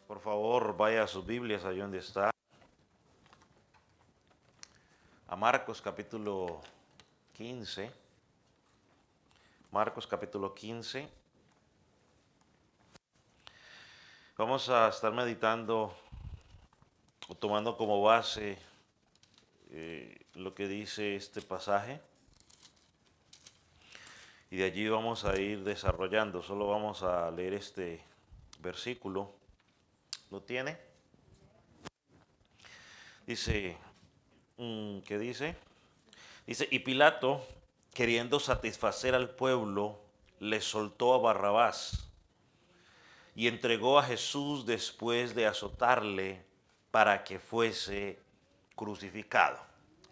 Por favor, vaya a sus Biblias, allí donde está. A Marcos capítulo 15. Marcos capítulo 15. Vamos a estar meditando o tomando como base lo que dice este pasaje. Y de allí vamos a ir desarrollando. Solo vamos a leer este versículo. ¿Lo tiene? Dice, ¿qué dice? Dice, y Pilato, queriendo satisfacer al pueblo, le soltó a Barrabás y entregó a Jesús después de azotarle para que fuese crucificado.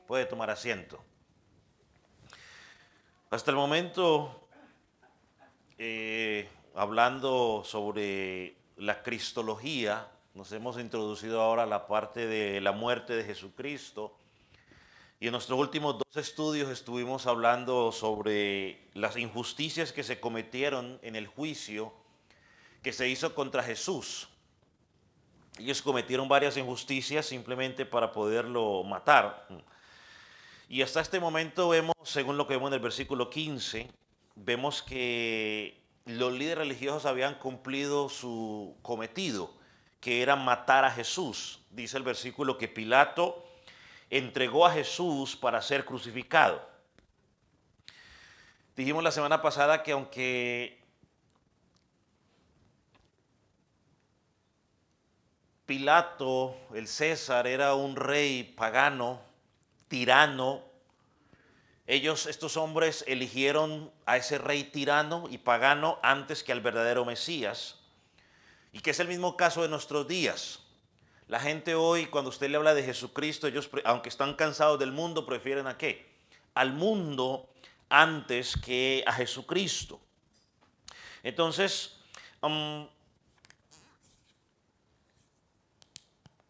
Puede tomar asiento. Hasta el momento, hablando sobre la cristología, nos hemos introducido ahora a la parte de la muerte de Jesucristo. Y en nuestros últimos dos estudios estuvimos hablando sobre las injusticias que se cometieron en el juicio que se hizo contra Jesús. Ellos cometieron varias injusticias simplemente para poderlo matar. Y hasta este momento vemos, según lo que vemos en el versículo 15, vemos que los líderes religiosos habían cumplido su cometido, que era matar a Jesús. Dice el versículo que Pilato entregó a Jesús para ser crucificado. Dijimos la semana pasada que aunque Pilato, el César, era un rey pagano, tirano, estos hombres eligieron a ese rey tirano y pagano antes que al verdadero Mesías, y que es el mismo caso de nuestros días. La gente hoy, cuando usted le habla de Jesucristo, ellos, aunque están cansados del mundo, prefieren ¿a qué? Al mundo antes que a Jesucristo. Entonces,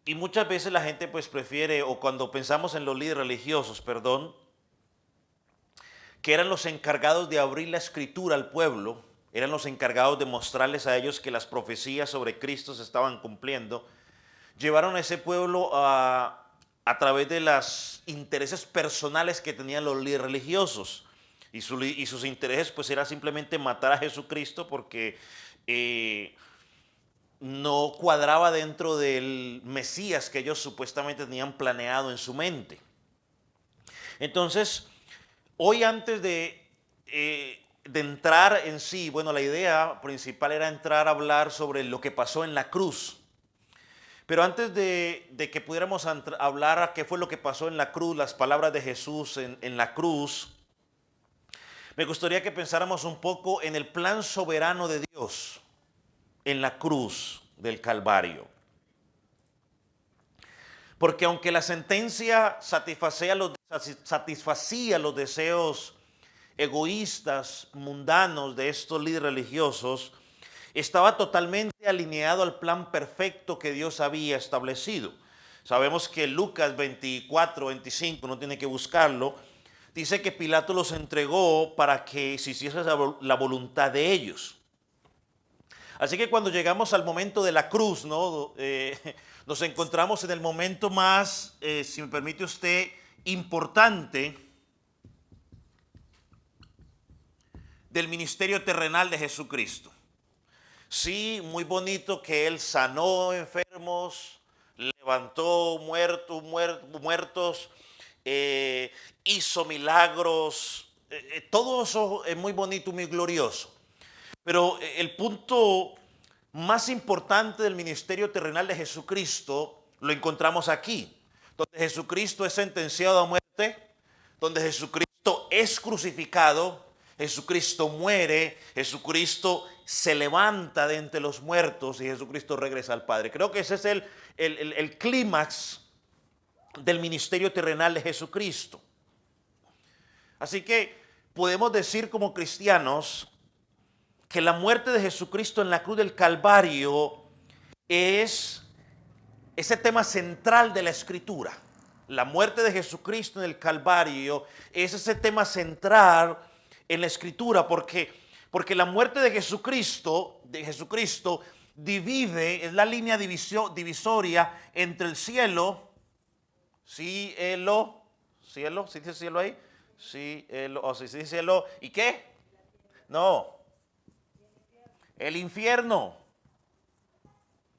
y muchas veces la gente pues prefiere, o cuando pensamos en los líderes religiosos, perdón, que eran los encargados de abrir la escritura al pueblo, eran los encargados de mostrarles a ellos que las profecías sobre Cristo se estaban cumpliendo, llevaron a ese pueblo a través de los intereses personales que tenían los líderes religiosos. Y sus intereses pues era simplemente matar a Jesucristo porque no cuadraba dentro del Mesías que ellos supuestamente tenían planeado en su mente. Entonces, hoy antes de entrar en sí, bueno, la idea principal era entrar a hablar sobre lo que pasó en la cruz. Pero antes de que pudiéramos hablar a qué fue lo que pasó en la cruz, las palabras de Jesús en la cruz, me gustaría que pensáramos un poco en el plan soberano de Dios en la cruz del Calvario. Porque aunque la sentencia satisfacía los deseos egoístas, mundanos de estos líderes religiosos, estaba totalmente alineado al plan perfecto que Dios había establecido. Sabemos que Lucas 24, 25, no tiene que buscarlo, dice que Pilato los entregó para que se hiciese la voluntad de ellos. Así que cuando llegamos al momento de la cruz, ¿no? Nos encontramos en el momento más, si me permite usted, importante del ministerio terrenal de Jesucristo. Sí, muy bonito que Él sanó enfermos, levantó muertos, hizo milagros, todo eso es muy bonito, muy glorioso. Pero el punto más importante del ministerio terrenal de Jesucristo lo encontramos aquí, donde Jesucristo es sentenciado a muerte, donde Jesucristo es crucificado, Jesucristo muere, Jesucristo se levanta de entre los muertos y Jesucristo regresa al Padre. Creo que ese es el clímax del ministerio terrenal de Jesucristo. Así que podemos decir como cristianos que la muerte de Jesucristo en la cruz del Calvario es ese tema central de la Escritura. La muerte de Jesucristo en el Calvario es ese tema central en la Escritura, porque la muerte de Jesucristo divide, es la línea divisoria entre el cielo, cielo, cielo, ¿sí dice cielo ahí? Cielo, o si dice cielo, ¿y qué? No, el infierno.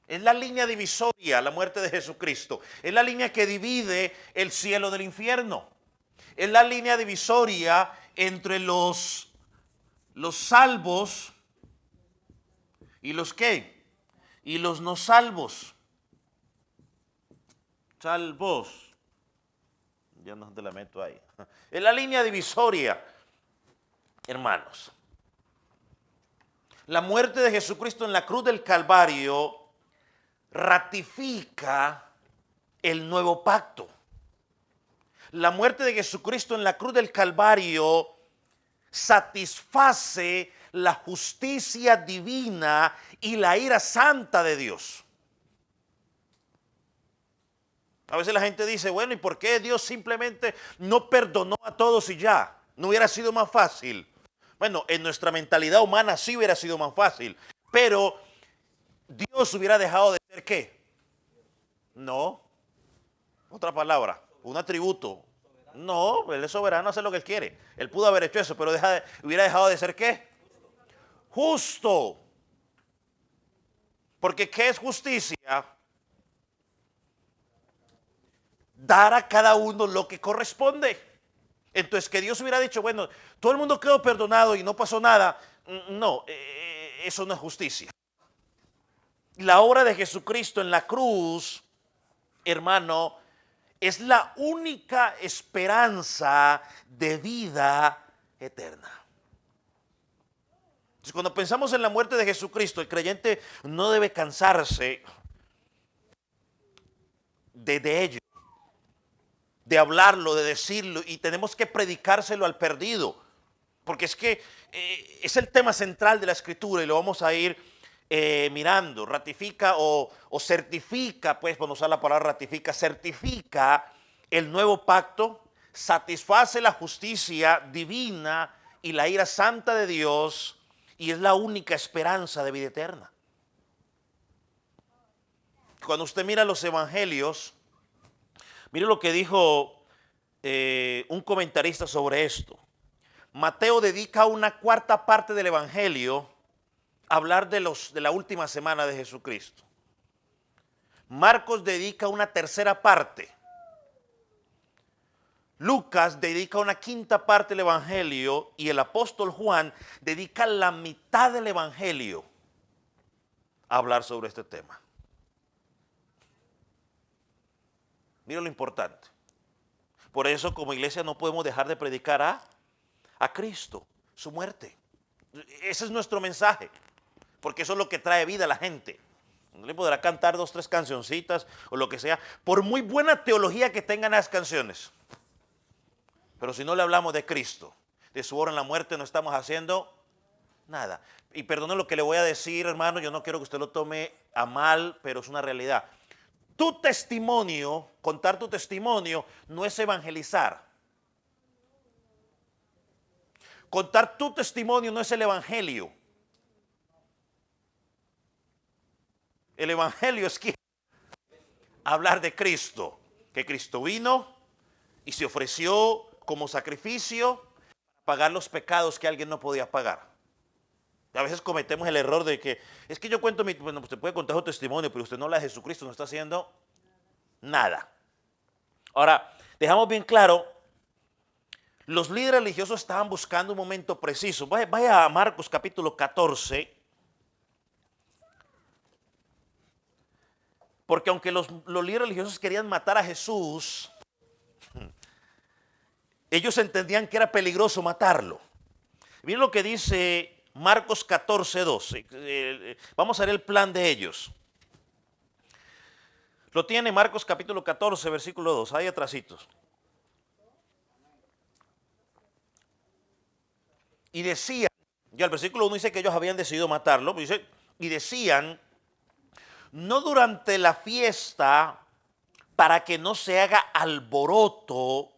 Es la línea divisoria, la muerte de Jesucristo. Es la línea que divide el cielo del infierno. Es la línea divisoria entre los salvos y los ¿qué? Y los no salvos. Salvos. Ya no te la meto ahí. Es la línea divisoria, hermanos. La muerte de Jesucristo en la cruz del Calvario ratifica el nuevo pacto. La muerte de Jesucristo en la cruz del Calvario satisface la justicia divina y la ira santa de Dios. A veces la gente dice, bueno, ¿y por qué Dios simplemente no perdonó a todos y ya? ¿No hubiera sido más fácil? Bueno, en nuestra mentalidad humana sí hubiera sido más fácil, pero Dios hubiera dejado de ser ¿qué? No, otra palabra, un atributo. No, Él es soberano, hace lo que Él quiere. Él pudo haber hecho eso, pero hubiera dejado de ser ¿qué? Justo. Porque ¿qué es justicia? Dar a cada uno lo que corresponde. Entonces, que Dios hubiera dicho, bueno, todo el mundo quedó perdonado y no pasó nada. No, eso no es justicia. La obra de Jesucristo en la cruz, hermano, es la única esperanza de vida eterna. Entonces, cuando pensamos en la muerte de Jesucristo, el creyente no debe cansarse de ello, de hablarlo, de decirlo, y tenemos que predicárselo al perdido, porque es que es el tema central de la Escritura y lo vamos a ir mirando. Ratifica o certifica, pues, cuando usar la palabra ratifica, certifica el nuevo pacto, satisface la justicia divina y la ira santa de Dios, y es la única esperanza de vida eterna. Cuando usted mira los evangelios, mire lo que dijo un comentarista sobre esto. Mateo dedica una cuarta parte del evangelio a hablar de la última semana de Jesucristo. Marcos dedica una tercera parte. Lucas dedica una quinta parte del evangelio y el apóstol Juan dedica la mitad del evangelio a hablar sobre este tema. Mira lo importante. Por eso, como iglesia, no podemos dejar de predicar a Cristo, su muerte. Ese es nuestro mensaje, porque eso es lo que trae vida a la gente. No le podrá cantar 2, 3 cancioncitas o lo que sea, por muy buena teología que tengan las canciones. Pero si no le hablamos de Cristo, de su obra en la muerte, no estamos haciendo nada. Y perdone lo que le voy a decir, hermano, yo no quiero que usted lo tome a mal, pero es una realidad. Tu testimonio, contar tu testimonio, no es evangelizar. Contar tu testimonio no es el evangelio. El evangelio es que hablar de Cristo, que Cristo vino y se ofreció como sacrificio para pagar los pecados que alguien no podía pagar. A veces cometemos el error de que, es que yo cuento bueno, usted puede contar su testimonio, pero usted no habla de Jesucristo, no está haciendo nada. Ahora, dejamos bien claro, los líderes religiosos estaban buscando un momento preciso. Vaya a Marcos capítulo 14, porque aunque los líderes religiosos querían matar a Jesús, ellos entendían que era peligroso matarlo. Miren lo que dice Marcos 14, 12. Vamos a ver el plan de ellos. Lo tiene Marcos capítulo 14, versículo 2, ahí atrasitos. Y decían, ya el versículo 1 dice que ellos habían decidido matarlo, dice, y decían, no durante la fiesta, para que no se haga alboroto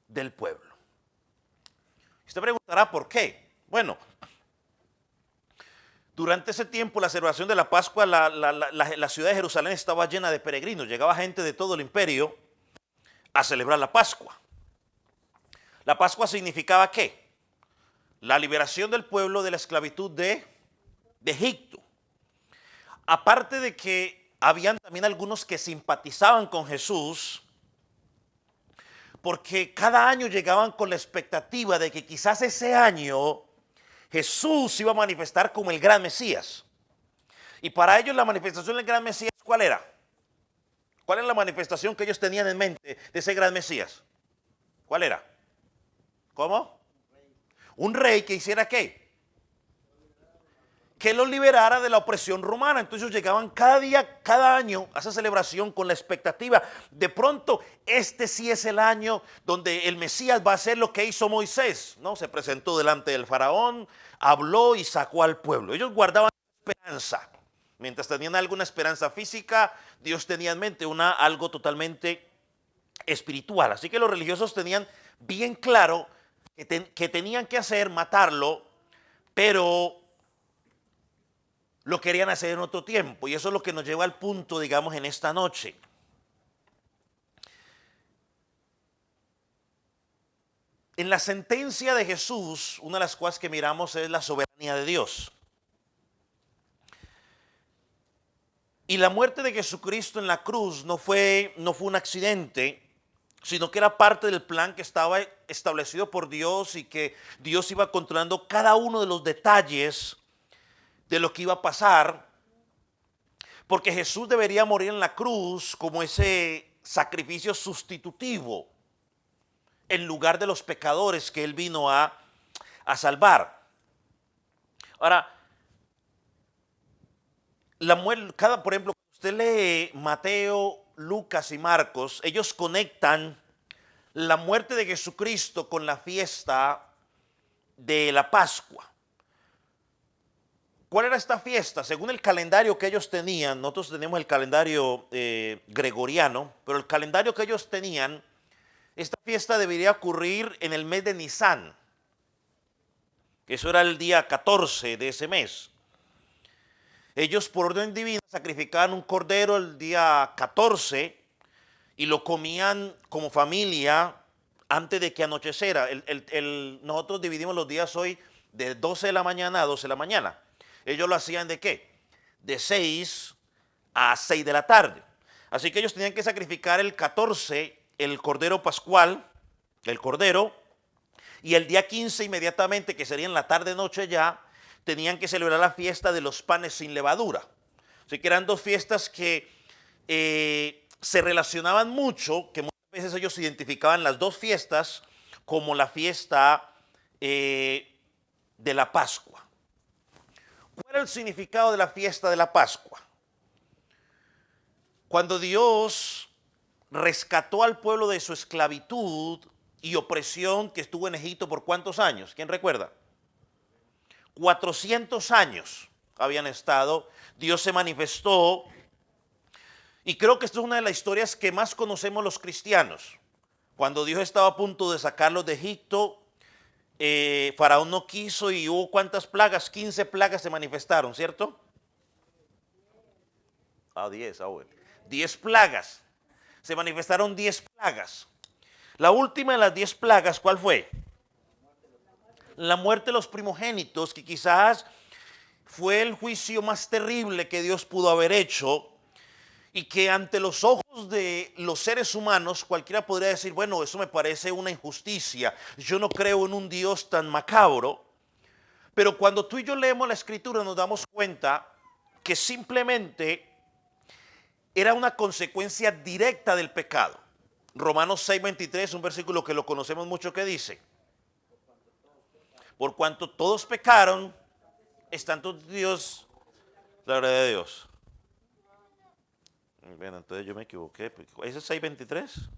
del pueblo. Usted preguntará por qué. Bueno, Durante ese tiempo, la celebración de la Pascua, la ciudad de Jerusalén estaba llena de peregrinos. Llegaba gente de todo el imperio a celebrar la Pascua. La Pascua significaba ¿qué? La liberación del pueblo de la esclavitud de Egipto. Aparte de que habían también algunos que simpatizaban con Jesús, porque cada año llegaban con la expectativa de que quizás ese año Jesús se iba a manifestar como el gran Mesías. Y para ellos la manifestación del gran Mesías, ¿cuál era? ¿Cuál era la manifestación que ellos tenían en mente de ese gran Mesías? ¿Cuál era? ¿Cómo? Un rey que hiciera ¿qué? Que los liberara de la opresión romana. Entonces ellos llegaban cada día, cada año a esa celebración con la expectativa. De pronto, este sí es el año donde el Mesías va a hacer lo que hizo Moisés, ¿no? Se presentó delante del faraón, habló y sacó al pueblo. Ellos guardaban esperanza. Mientras tenían alguna esperanza física, Dios tenía en mente algo totalmente espiritual. Así que los religiosos tenían bien claro que tenían que hacer, matarlo, pero lo querían hacer en otro tiempo. Y eso es lo que nos lleva al punto, digamos, en esta noche. En la sentencia de Jesús, una de las cosas que miramos es la soberanía de Dios. Y la muerte de Jesucristo en la cruz no fue un accidente, sino que era parte del plan que estaba establecido por Dios y que Dios iba controlando cada uno de los detalles de lo que iba a pasar, porque Jesús debería morir en la cruz como ese sacrificio sustitutivo en lugar de los pecadores que Él vino a salvar. Ahora, por ejemplo, cuando usted lee Mateo, Lucas y Marcos, ellos conectan la muerte de Jesucristo con la fiesta de la Pascua. ¿Cuál era esta fiesta? Según el calendario que ellos tenían, nosotros tenemos el calendario gregoriano, pero el calendario que ellos tenían, esta fiesta debería ocurrir en el mes de Nisan, que eso era el día 14 de ese mes. Ellos por orden divina sacrificaban un cordero el día 14 y lo comían como familia antes de que anocheciera. Nosotros dividimos los días hoy de 12 de la mañana a 12 de la mañana. Ellos lo hacían ¿de qué? De 6 a 6 de la tarde. Así que ellos tenían que sacrificar el 14, el cordero pascual, el cordero, y el día 15 inmediatamente, que sería en la tarde-noche ya, tenían que celebrar la fiesta de los panes sin levadura. Así que eran dos fiestas que se relacionaban mucho, que muchas veces ellos identificaban las dos fiestas como la fiesta de la Pascua. ¿Cuál era el significado de la fiesta de la Pascua? Cuando Dios rescató al pueblo de su esclavitud y opresión que estuvo en Egipto por ¿cuántos años? ¿Quién recuerda? 400 años habían estado. Dios se manifestó y creo que esta es una de las historias que más conocemos los cristianos. Cuando Dios estaba a punto de sacarlos de Egipto, Faraón no quiso y hubo ¿cuántas plagas? 15 plagas se manifestaron, ¿cierto? 10, bueno. 10 plagas. Se manifestaron 10 plagas. La última de las 10 plagas, ¿cuál fue? La muerte de los primogénitos, que quizás fue el juicio más terrible que Dios pudo haber hecho y que ante los ojos de los seres humanos cualquiera podría decir, bueno, eso me parece una injusticia, yo no creo en un Dios tan macabro, pero cuando tú y yo leemos la escritura nos damos cuenta que simplemente era una consecuencia directa del pecado. Romanos 6:23, un versículo que lo conocemos mucho que dice, por cuanto todos pecaron, están todos Dios, la verdad de Dios. Bueno, entonces yo me equivoqué. ¿Ese es 6:23?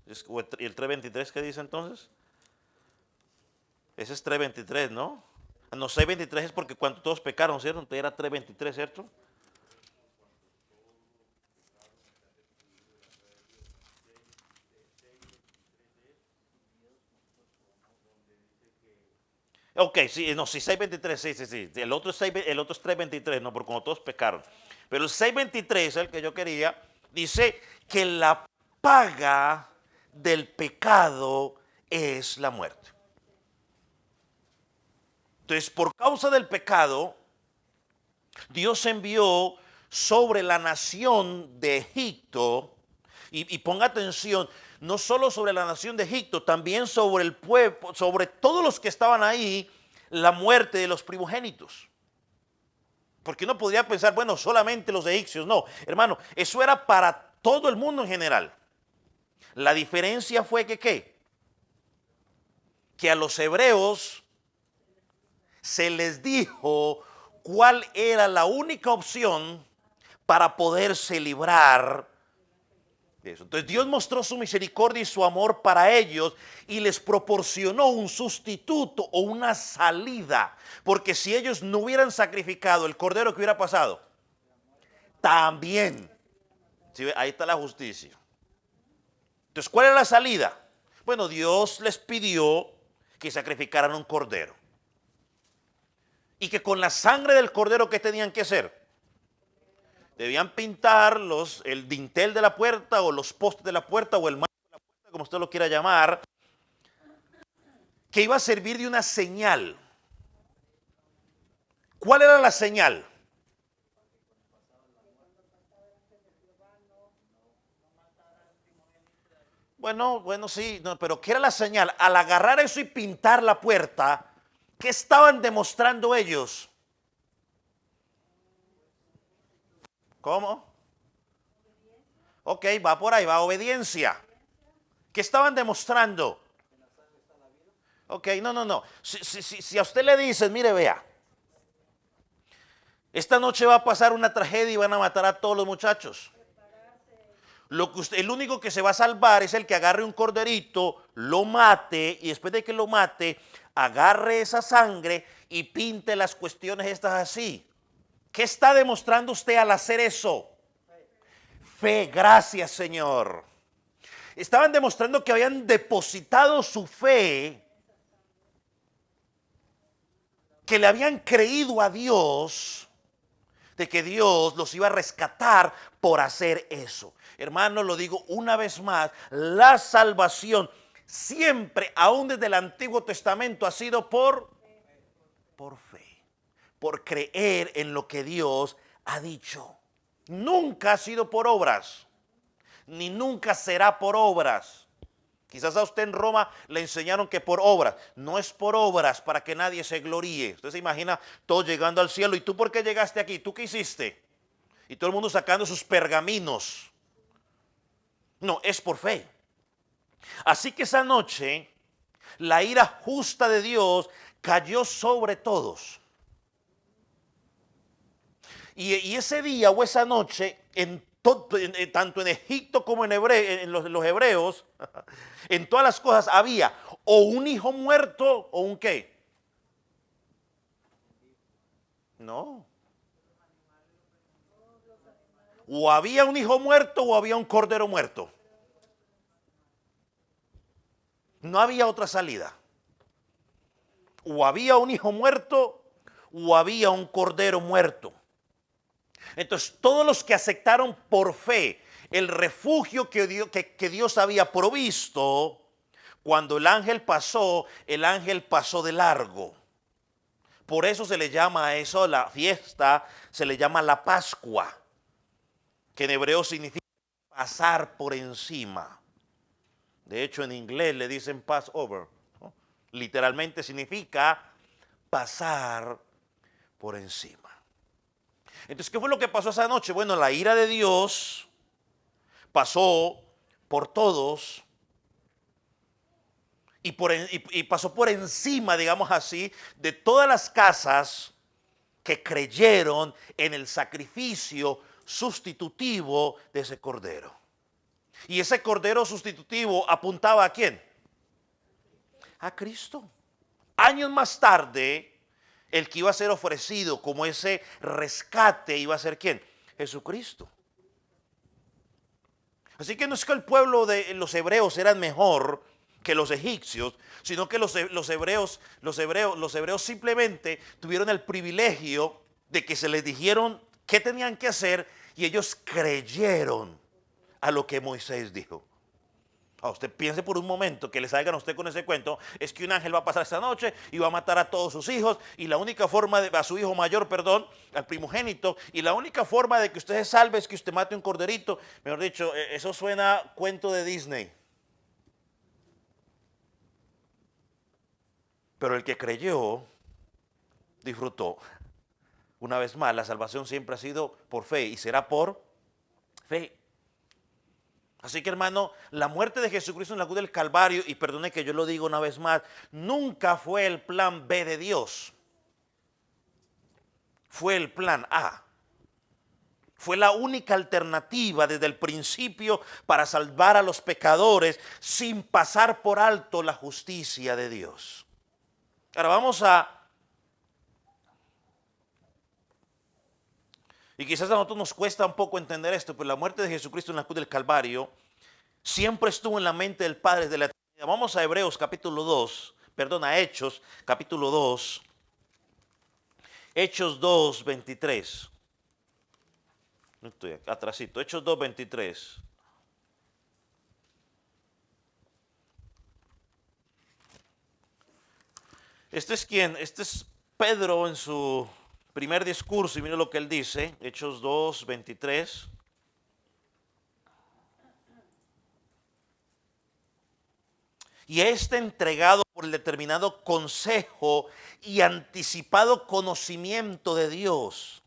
¿Y el 3:23 qué dice entonces? Ese es 3:23, ¿no? No, 6:23 es porque cuando todos pecaron, ¿cierto? Entonces era 3:23, ¿cierto? Ok, sí, no, sí, 6:23, sí, sí, sí. El otro es 3:23, no, porque como todos pecaron. Pero el 6:23, el que yo quería, dice que la paga del pecado es la muerte. Entonces, por causa del pecado, Dios envió sobre la nación de Egipto, y ponga atención, no solo sobre la nación de Egipto, también sobre el pueblo, sobre todos los que estaban ahí, la muerte de los primogénitos. Porque uno podría pensar, bueno, solamente los egipcios. No, hermano, eso era para todo el mundo en general. La diferencia fue que, ¿qué? Que a los hebreos se les dijo cuál era la única opción para poderse librar de eso. Entonces Dios mostró su misericordia y su amor para ellos y les proporcionó un sustituto o una salida. Porque si ellos no hubieran sacrificado el cordero, ¿qué hubiera pasado? También. ¿Sí? Ahí está la justicia. Entonces, ¿cuál es la salida? Bueno, Dios les pidió que sacrificaran un cordero. Y que con la sangre del cordero, ¿qué tenían que hacer? Debían pintar el dintel de la puerta o los postes de la puerta o el marco de la puerta, como usted lo quiera llamar, que iba a servir de una señal. ¿Cuál era la señal? Bueno, sí, no, pero ¿qué era la señal? Al agarrar eso y pintar la puerta, ¿qué estaban demostrando ellos? ¿Cómo? Ok, va por ahí, va obediencia. ¿Qué estaban demostrando? Ok, no. Si a usted le dicen, mire, vea, esta noche va a pasar una tragedia y van a matar a todos los muchachos. El único que se va a salvar es el que agarre un corderito, lo mate y después de que lo mate, agarre esa sangre y pinte las cuestiones estas así. ¿Qué está demostrando usted al hacer eso? Fe, gracias Señor. Estaban demostrando que habían depositado su fe, que le habían creído a Dios, de que Dios los iba a rescatar por hacer eso. Hermano, lo digo una vez más, la salvación siempre, aún desde el Antiguo Testamento, ha sido por fe, por creer en lo que Dios ha dicho. Nunca ha sido por obras, ni nunca será por obras. Quizás a usted en Roma le enseñaron que por obras. No es por obras para que nadie se gloríe. Usted se imagina todo llegando al cielo. ¿Y tú por qué llegaste aquí? ¿Tú qué hiciste? Y todo el mundo sacando sus pergaminos. No, es por fe. Así que esa noche la ira justa de Dios cayó sobre todos. Y ese día o esa noche, tanto en Egipto como en los hebreos, en todas las cosas había o un hijo muerto o un qué. No. O había un hijo muerto o había un cordero muerto. No había otra salida. O había un hijo muerto o había un cordero muerto. Entonces, todos los que aceptaron por fe el refugio que Dios había provisto, cuando el ángel pasó de largo. Por eso se le llama a eso, la fiesta, se le llama la Pascua, que en hebreo significa pasar por encima. De hecho, en inglés le dicen Passover, ¿no? Literalmente significa pasar por encima. Entonces, ¿qué fue lo que pasó esa noche? Bueno, la ira de Dios pasó por todos y pasó por encima, digamos así, de todas las casas que creyeron en el sacrificio sustitutivo de ese cordero. Y ese cordero sustitutivo apuntaba ¿a quién? A Cristo. Años más tarde, el que iba a ser ofrecido como ese rescate iba a ser ¿quién? Jesucristo. Así que no es que el pueblo de los hebreos era mejor que los egipcios, sino que los hebreos simplemente tuvieron el privilegio de que se les dijeron qué tenían que hacer y ellos creyeron a lo que Moisés dijo. Usted piense por un momento que le salgan a usted con ese cuento, es que un ángel va a pasar esta noche y va a matar a todos sus hijos y la única forma a su hijo mayor, perdón, al primogénito, y la única forma de que usted se salve es que usted mate un corderito. Mejor dicho, eso suena cuento de Disney. Pero el que creyó, disfrutó. Una vez más, la salvación siempre ha sido por fe y será por fe. Así que hermano, la muerte de Jesucristo en la cruz del Calvario, y perdone que yo lo digo una vez más, nunca fue el plan B de Dios. Fue el plan A. Fue la única alternativa desde el principio para salvar a los pecadores sin pasar por alto la justicia de Dios. Ahora vamos a... Y quizás a nosotros nos cuesta un poco entender esto, pero la muerte de Jesucristo en la cruz del Calvario siempre estuvo en la mente del Padre de la eternidad. Vamos a Hebreos capítulo 2, perdón, a Hechos capítulo 2, Hechos 2, 23. No estoy acá, atrásito, Hechos 2, 23. Este es Pedro en su primer discurso y mire lo que él dice, Hechos 2, 23. Y este entregado por el determinado consejo y anticipado conocimiento de Dios,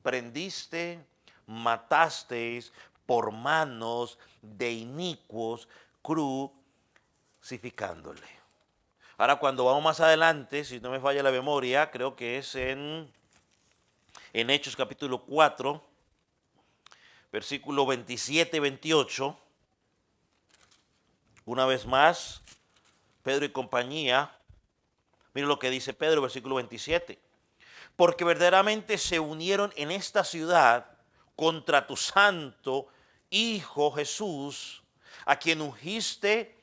prendiste, matasteis por manos de inicuos, crucificándole. Ahora cuando vamos más adelante, si no me falla la memoria, creo que es en Hechos capítulo 4, versículo 27 y 28, una vez más, Pedro y compañía, miren lo que dice Pedro, versículo 27. Porque verdaderamente se unieron en esta ciudad contra tu santo Hijo Jesús, a quien ungiste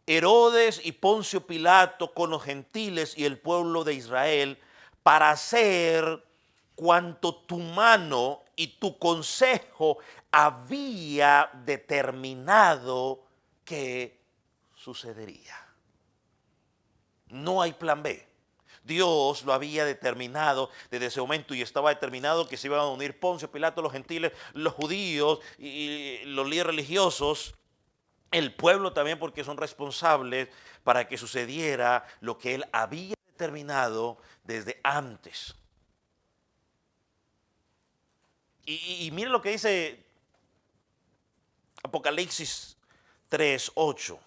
Herodes y Poncio Pilato con los gentiles y el pueblo de Israel, para hacer cuanto tu mano y tu consejo había determinado que sucedería. No hay plan B. Dios lo había determinado desde ese momento y estaba determinado que se iban a unir Poncio Pilato, los gentiles, los judíos y los líderes religiosos, el pueblo también, porque son responsables para que sucediera lo que él había determinado desde antes. Y miren lo que dice Apocalipsis 3:8,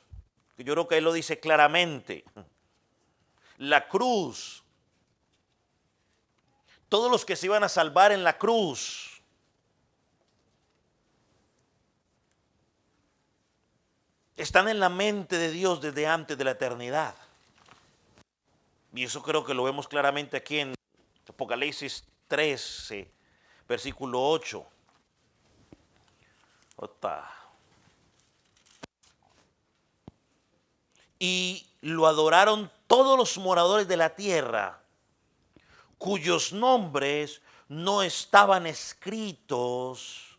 que yo creo que él lo dice claramente. La cruz, todos los que se iban a salvar en la cruz, están en la mente de Dios desde antes de la eternidad. Y eso creo que lo vemos claramente aquí en Apocalipsis 13, versículo 8. Y lo adoraron todos los moradores de la tierra, cuyos nombres no estaban escritos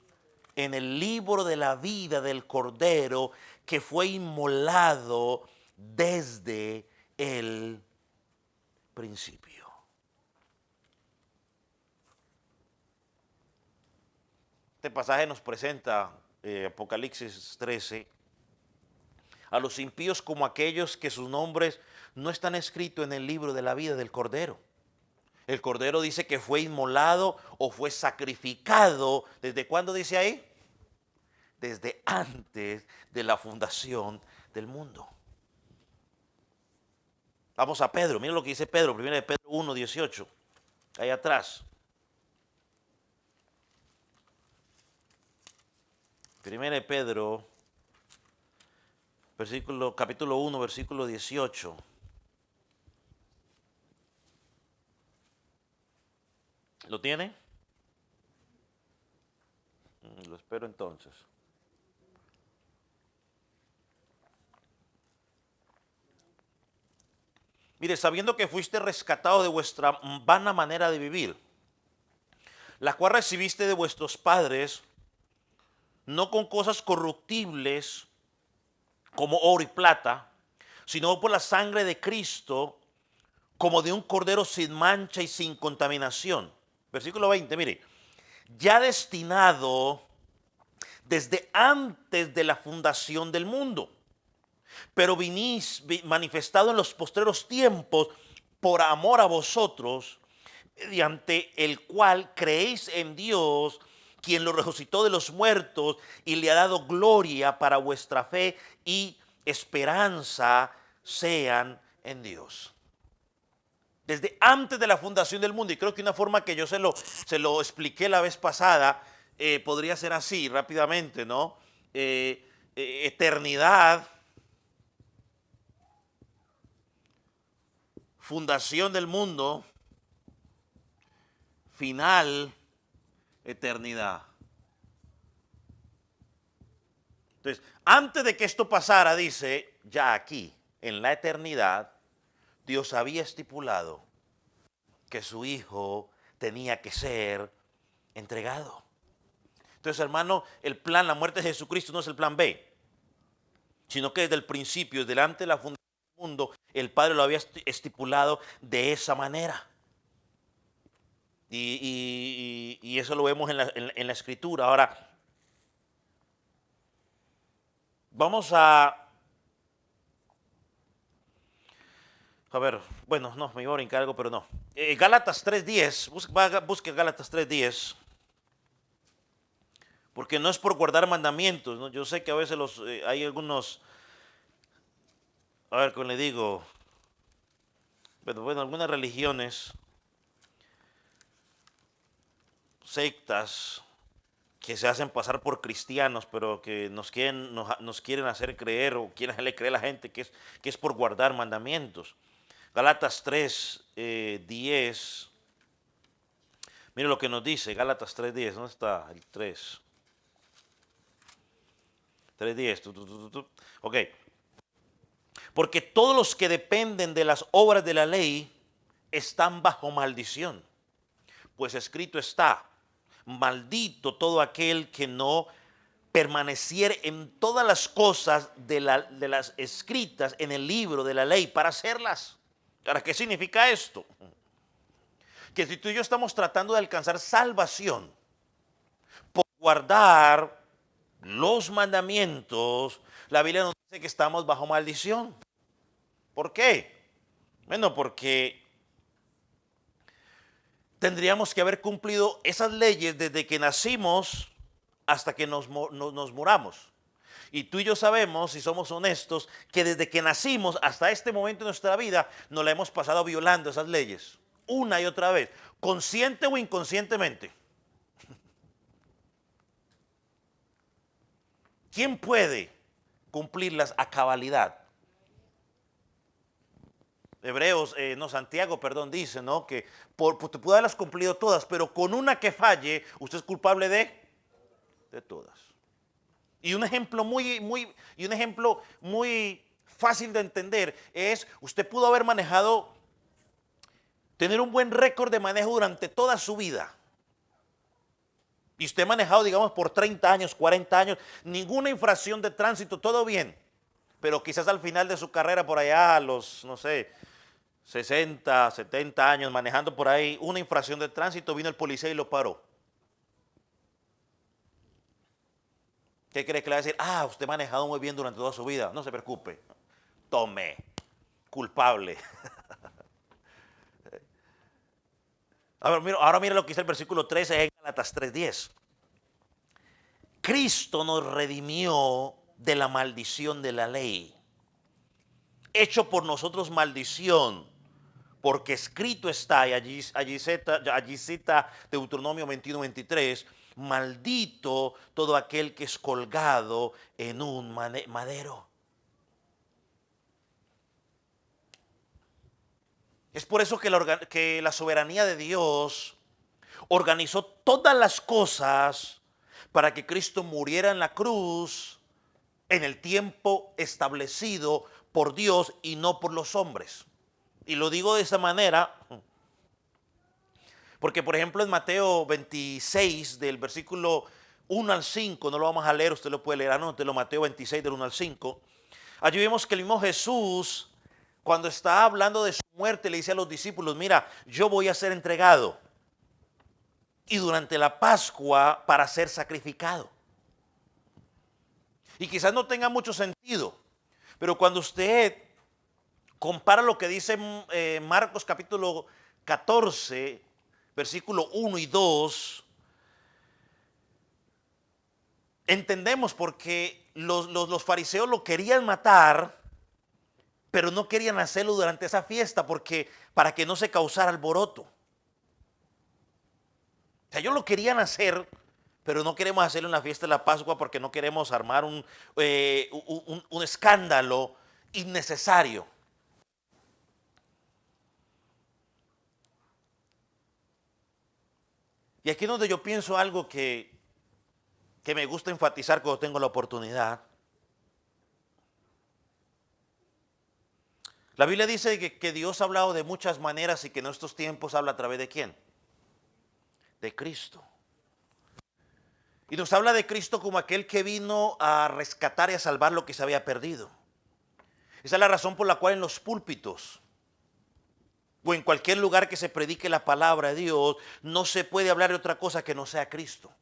en el libro de la vida del Cordero que fue inmolado desde el principio. Este pasaje nos presenta, Apocalipsis 13, a los impíos como aquellos que sus nombres no están escritos en el libro de la vida del Cordero. El Cordero dice que fue inmolado o fue sacrificado. ¿Desde cuándo dice ahí? Desde antes de la fundación del mundo. Vamos a Pedro, miren lo que dice Pedro, 1 de Pedro 1, 18, ahí atrás. 1 de Pedro, capítulo 1, versículo 18. ¿Lo tiene? Lo espero entonces. Mire, sabiendo que fuiste rescatado de vuestra vana manera de vivir, la cual recibiste de vuestros padres, no con cosas corruptibles como oro y plata, sino por la sangre de Cristo, como de un cordero sin mancha y sin contaminación. Versículo 20, mire, ya destinado desde antes de la fundación del mundo, pero manifestado en los postreros tiempos por amor a vosotros, mediante el cual creéis en Dios, quien lo resucitó de los muertos y le ha dado gloria, para vuestra fe y esperanza sean en Dios. Desde antes de la fundación del mundo, y creo que una forma que yo se lo expliqué la vez pasada, podría ser así rápidamente, ¿no? Eternidad, fundación del mundo, final, eternidad. Entonces, antes de que esto pasara, dice, ya aquí, en la eternidad, Dios había estipulado que su Hijo tenía que ser entregado. Entonces, hermano, el plan, la muerte de Jesucristo no es el plan B, sino que desde el principio, delante de la fundación del mundo, el Padre lo había estipulado de esa manera. Y eso lo vemos en la Escritura. Ahora, vamos a ver, bueno, no, me iba a brincar algo, pero no. Gálatas 3:10, busque Gálatas 3:10, porque no es por guardar mandamientos, ¿no? Yo sé que a veces hay algunos, a ver, ¿cómo le digo? Pero bueno, algunas religiones, sectas, que se hacen pasar por cristianos, pero que nos quieren hacer creer o quieren hacerle creer a la gente que es por guardar mandamientos. Gálatas 3:10. Mire lo que nos dice Gálatas 3:10. ¿Dónde está el 3? 3:10. Ok. Porque todos los que dependen de las obras de la ley están bajo maldición. Pues escrito está, maldito todo aquel que no permaneciere en todas las cosas de las escritas en el libro de la ley para hacerlas. Ahora, ¿qué significa esto? Que si tú y yo estamos tratando de alcanzar salvación por guardar los mandamientos, la Biblia nos dice que estamos bajo maldición. ¿Por qué? Bueno, porque tendríamos que haber cumplido esas leyes desde que nacimos hasta que nos muramos. Y tú y yo sabemos, si somos honestos, que desde que nacimos hasta este momento de nuestra vida nos la hemos pasado violando esas leyes, una y otra vez, consciente o inconscientemente. ¿Quién puede cumplirlas a cabalidad? Hebreos, no, Santiago, perdón, dice, ¿no? Que te puede haberlas cumplido todas, pero con una que falle, usted es culpable de todas. Y un ejemplo muy fácil de entender es, usted pudo haber tener un buen récord de manejo durante toda su vida. Y usted ha manejado, digamos, por 30 años, 40 años, ninguna infracción de tránsito, todo bien. Pero quizás al final de su carrera, por allá, a los, no sé, 60, 70 años, manejando por ahí, una infracción de tránsito, vino el policía y lo paró. ¿Qué cree que le va a decir? Ah, usted ha manejado muy bien durante toda su vida. No se preocupe. Tome. Culpable. Ahora mira lo que dice el versículo 13 en Gálatas 3:10. Cristo nos redimió de la maldición de la ley, hecho por nosotros maldición, porque escrito está, y allí cita Deuteronomio 21:23, maldito todo aquel que es colgado en un madero. Es por eso que la soberanía de Dios organizó todas las cosas para que Cristo muriera en la cruz en el tiempo establecido por Dios y no por los hombres. Y lo digo de esta manera porque, por ejemplo, en Mateo 26, del versículo 1 al 5, no lo vamos a leer, usted lo puede leer, anótelo, Mateo 26, del 1 al 5. Allí vemos que el mismo Jesús, cuando está hablando de su muerte, le dice a los discípulos, mira, yo voy a ser entregado. Y durante la Pascua para ser sacrificado. Y quizás no tenga mucho sentido, pero cuando usted compara lo que dice Marcos capítulo 14, versículo 1 y 2, entendemos porque los fariseos lo querían matar, pero no querían hacerlo durante esa fiesta porque para que no se causara alboroto. O sea, ellos lo querían hacer, pero no queremos hacerlo en la fiesta de la Pascua porque no queremos armar un escándalo innecesario. Y aquí es donde yo pienso algo que me gusta enfatizar cuando tengo la oportunidad. La Biblia dice que Dios ha hablado de muchas maneras y que en estos tiempos habla a través de ¿quién? De Cristo. Y nos habla de Cristo como aquel que vino a rescatar y a salvar lo que se había perdido. Esa es la razón por la cual en los púlpitos o en cualquier lugar que se predique la palabra de Dios, no se puede hablar de otra cosa que no sea Cristo.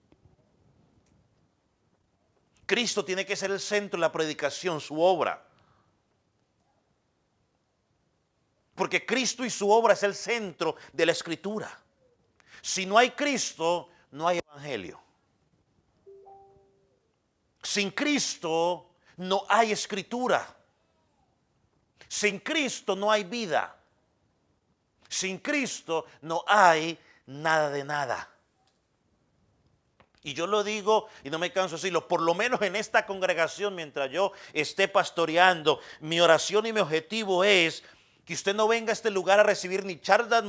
Cristo tiene que ser el centro de la predicación, su obra. Porque Cristo y su obra es el centro de la Escritura. Si no hay Cristo, no hay evangelio. Sin Cristo no hay Escritura. Sin Cristo no hay vida. Sin Cristo no hay nada de nada. Y yo lo digo y no me canso de decirlo, por lo menos en esta congregación, mientras yo esté pastoreando, mi oración y mi objetivo es que usted no venga a este lugar a recibir ni charlas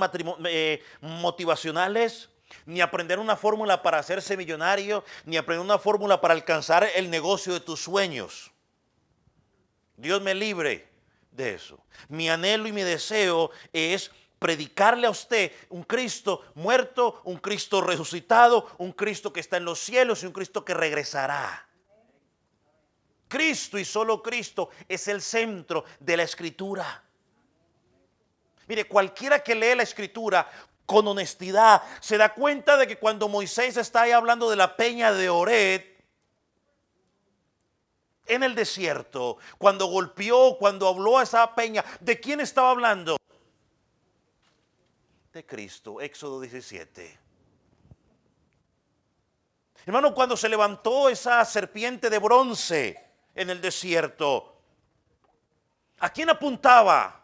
motivacionales, ni aprender una fórmula para hacerse millonario, ni aprender una fórmula para alcanzar el negocio de tus sueños. Dios me libre de eso. Mi anhelo y mi deseo es predicarle a usted un Cristo muerto, un Cristo resucitado, un Cristo que está en los cielos y un Cristo que regresará. Cristo y solo Cristo es el centro de la Escritura. Mire, cualquiera que lee la Escritura con honestidad se da cuenta de que cuando Moisés está ahí hablando de la peña de Oret, en el desierto, cuando golpeó, cuando habló a esa peña, ¿de quién estaba hablando? De Cristo, Éxodo 17. Hermano, cuando se levantó esa serpiente de bronce en el desierto, ¿a quién apuntaba?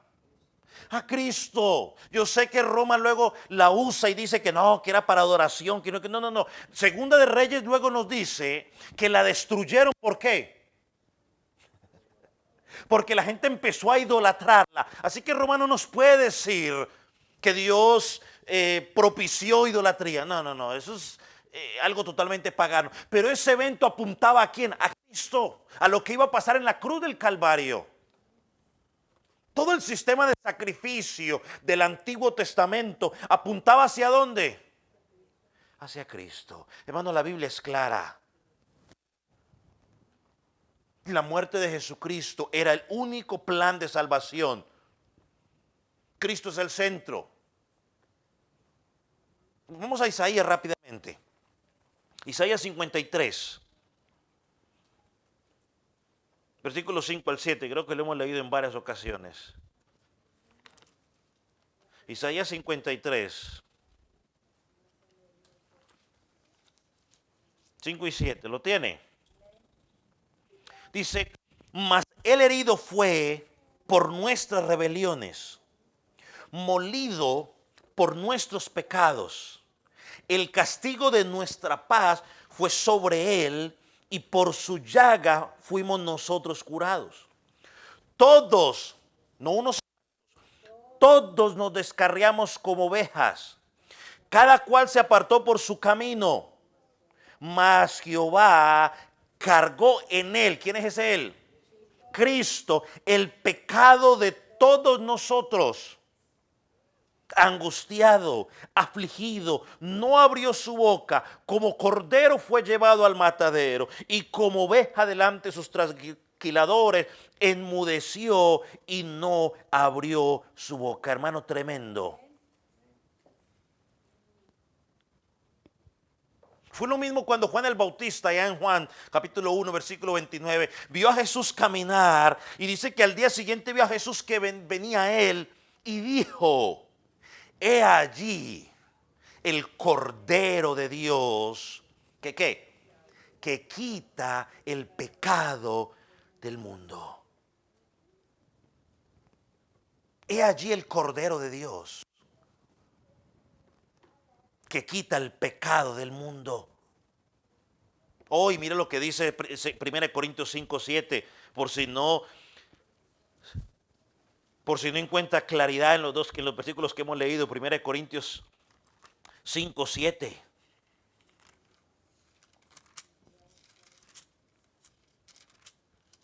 A Cristo. Yo sé que Roma luego la usa y dice que no, que era para adoración, que no. Segunda de Reyes luego nos dice que la destruyeron. ¿Por qué? Porque la gente empezó a idolatrarla. Así que Roma no nos puede decir que Dios propició idolatría. No, eso es algo totalmente pagano. Pero ese evento apuntaba ¿a quién? A Cristo, a lo que iba a pasar en la cruz del Calvario. Todo el sistema de sacrificio del Antiguo Testamento apuntaba ¿hacia dónde? Hacia Cristo. Hermano, la Biblia es clara. La muerte de Jesucristo era el único plan de salvación. Cristo es el centro. Vamos a Isaías rápidamente. Isaías 53. Versículos 5 al 7. Creo que lo hemos leído en varias ocasiones. Isaías 53. 5 y 7. ¿Lo tiene? Dice, mas el herido fue por nuestras rebeliones, molido por nuestros pecados. El castigo de nuestra paz fue sobre él y por su llaga fuimos nosotros curados. Todos, no unos, todos nos descarriamos como ovejas. Cada cual se apartó por su camino, mas Jehová cargó en él. ¿Quién es ese él? Cristo, el pecado de todos nosotros. angustiado, afligido, no abrió su boca, como cordero fue llevado al matadero, y como oveja delante de sus trasquiladores, enmudeció y no abrió su boca. Hermano, tremendo. Fue lo mismo cuando Juan el Bautista, allá en Juan capítulo 1, versículo 29, vio a Jesús caminar y dice que al día siguiente vio a Jesús que venía a él y dijo: he allí el Cordero de Dios que ¿qué? Que quita el pecado del mundo. He allí el Cordero de Dios que quita el pecado del mundo. Hoy mire lo que dice 1 Corintios 5, 7, por si no encuentra claridad en los versículos que hemos leído. 1 Corintios 5, 7.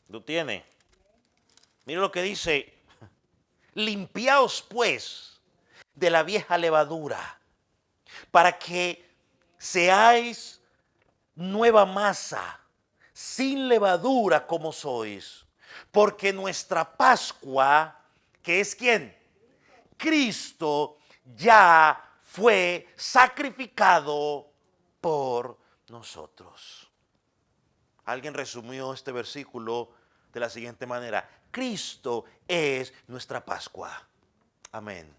¿Lo tiene? Mire lo que dice: limpiaos pues de la vieja levadura, para que seáis nueva masa, sin levadura como sois. Porque nuestra Pascua, que es ¿quién? Cristo, ya fue sacrificado por nosotros. Alguien resumió este versículo de la siguiente manera: Cristo es nuestra Pascua. Amén.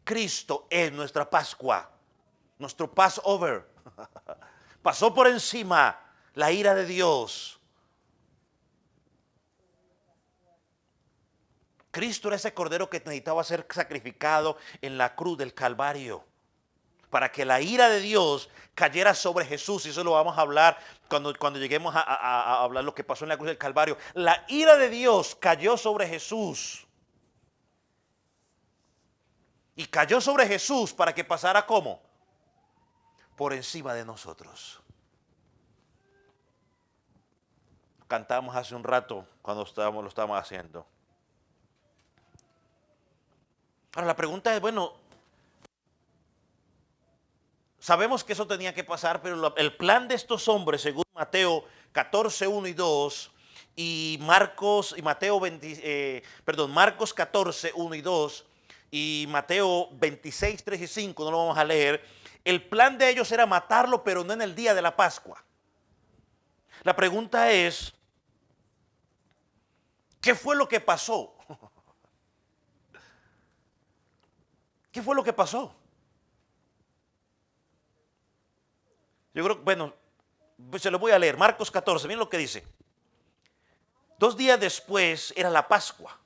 Cristo es nuestra Pascua, nuestro Passover. Pasó por encima la ira de Dios. Cristo era ese cordero que necesitaba ser sacrificado en la cruz del Calvario, para que la ira de Dios cayera sobre Jesús. Y eso lo vamos a hablar cuando lleguemos a hablar lo que pasó en la cruz del Calvario. La ira de Dios cayó sobre Jesús. Y cayó sobre Jesús para que pasara ¿cómo? Por encima de nosotros. Cantamos hace un rato cuando lo estábamos haciendo. Ahora la pregunta es, bueno, sabemos que eso tenía que pasar, pero el plan de estos hombres, según Mateo 14, 1 y 2, y Marcos 14, 1 y 2, y Mateo 26, 3 y 5, no lo vamos a leer. El plan de ellos era matarlo, pero no en el día de la Pascua. La pregunta es, ¿qué fue lo que pasó? ¿Qué fue lo que pasó? Yo creo, bueno, pues se lo voy a leer. Marcos 14, miren lo que dice. 2 días después era la Pascua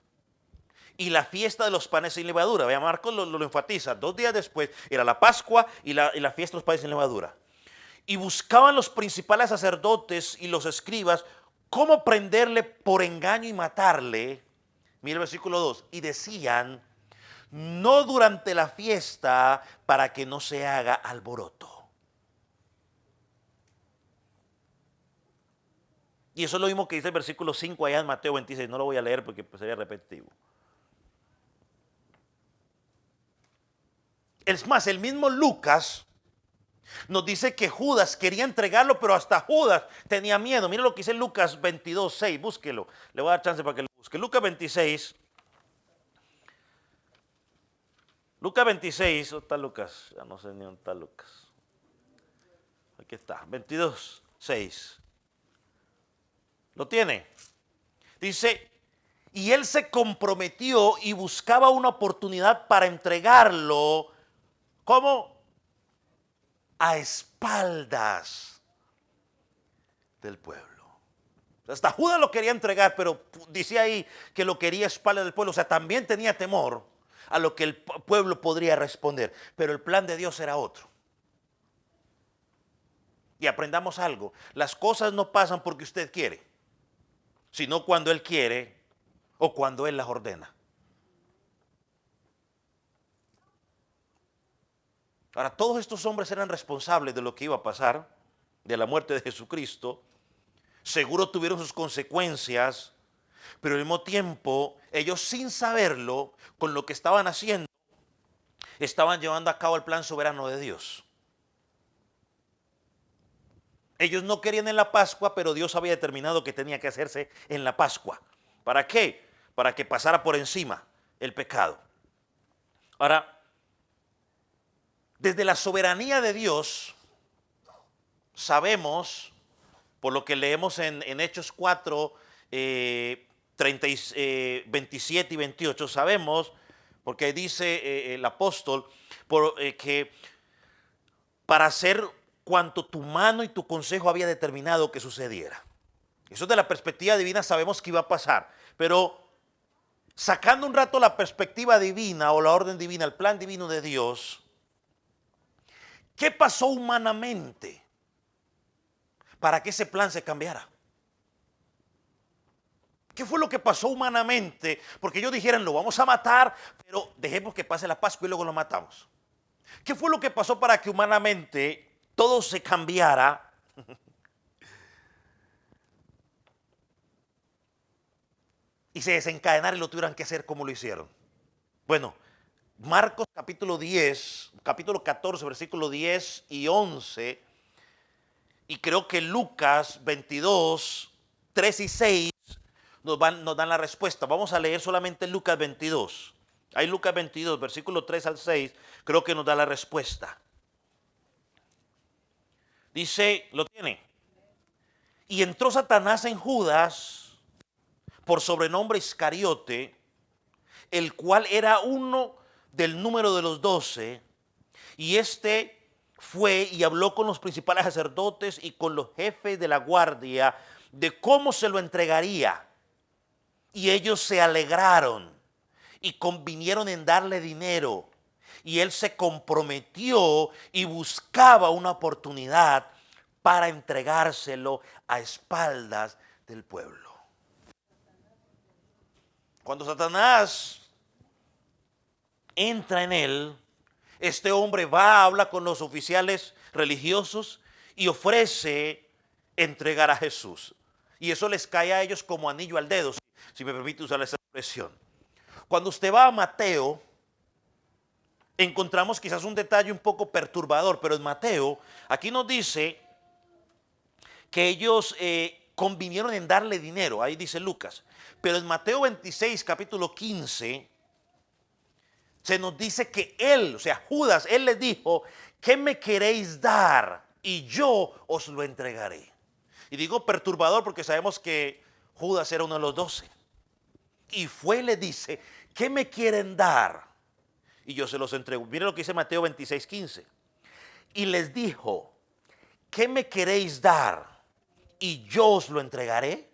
y la fiesta de los panes sin levadura. Vea, Marcos lo enfatiza. 2 días después era la Pascua y la fiesta de los panes sin levadura. Y buscaban los principales sacerdotes y los escribas cómo prenderle por engaño y matarle. Mira el versículo 2. Y decían: no durante la fiesta, para que no se haga alboroto. Y eso es lo mismo que dice el versículo 5 allá en Mateo 26. No lo voy a leer porque sería repetitivo. Es más, el mismo Lucas nos dice que Judas quería entregarlo, pero hasta Judas tenía miedo. Mira lo que dice Lucas 22, 6. Búsquelo. Le voy a dar chance para que lo busque. Lucas 26. Lucas 26. ¿Dónde está Lucas? Ya no sé ni dónde está Lucas. Aquí está. 22, 6. ¿Lo tiene? Dice: y él se comprometió y buscaba una oportunidad para entregarlo. ¿Cómo? A espaldas del pueblo. Hasta Judas lo quería entregar, pero dice ahí que lo quería a espaldas del pueblo. O sea, también tenía temor a lo que el pueblo podría responder. Pero el plan de Dios era otro. Y aprendamos algo. Las cosas no pasan porque usted quiere, sino cuando Él quiere o cuando Él las ordena. Ahora, todos estos hombres eran responsables de lo que iba a pasar, de la muerte de Jesucristo. Seguro tuvieron sus consecuencias, pero al mismo tiempo ellos, sin saberlo, con lo que estaban haciendo, estaban llevando a cabo el plan soberano de Dios. Ellos no querían en la Pascua, pero Dios había determinado que tenía que hacerse en la Pascua. ¿Para qué? Para que pasara por encima el pecado. Ahora, desde la soberanía de Dios, sabemos, por lo que leemos en Hechos 4, 27 y 28, sabemos, porque dice el apóstol, que para hacer cuanto tu mano y tu consejo había determinado que sucediera. Eso de la perspectiva divina sabemos que iba a pasar, pero sacando un rato la perspectiva divina o la orden divina, el plan divino de Dios, ¿qué pasó humanamente para que ese plan se cambiara? ¿Qué fue lo que pasó humanamente? Porque ellos dijeron, lo vamos a matar, pero dejemos que pase la Pascua y luego lo matamos. ¿Qué fue lo que pasó para que humanamente todo se cambiara? Y se desencadenara y lo tuvieran que hacer como lo hicieron. Bueno, Marcos capítulo 10, capítulo 14, versículo 10 y 11, y creo que Lucas 22, 3 y 6 nos dan la respuesta. Vamos a leer solamente Lucas 22. Ahí Lucas 22, versículo 3 al 6, creo que nos da la respuesta. Dice, ¿lo tiene? Y entró Satanás en Judas, por sobrenombre Iscariote, el cual era uno del número de los 12, y este fue y habló con los principales sacerdotes y con los jefes de la guardia de cómo se lo entregaría. Y ellos se alegraron y convinieron en darle dinero. Y él se comprometió y buscaba una oportunidad para entregárselo a espaldas del pueblo. Cuando Satanás entra en él, este hombre va, habla con los oficiales religiosos y ofrece entregar a Jesús. Y eso les cae a ellos como anillo al dedo, si me permite usar esa expresión. Cuando usted va a Mateo, encontramos quizás un detalle un poco perturbador, pero en Mateo, aquí nos dice que ellos convinieron en darle dinero, ahí dice Lucas. Pero en Mateo 26, capítulo 15, se nos dice que él, o sea, Judas, él les dijo, ¿qué me queréis dar? Y yo os lo entregaré. Y digo perturbador porque sabemos que Judas era uno de los 12. Y fue y le dice, ¿qué me quieren dar? Y yo se los entrego. Miren lo que dice Mateo 26, 15. Y les dijo, ¿qué me queréis dar? Y yo os lo entregaré.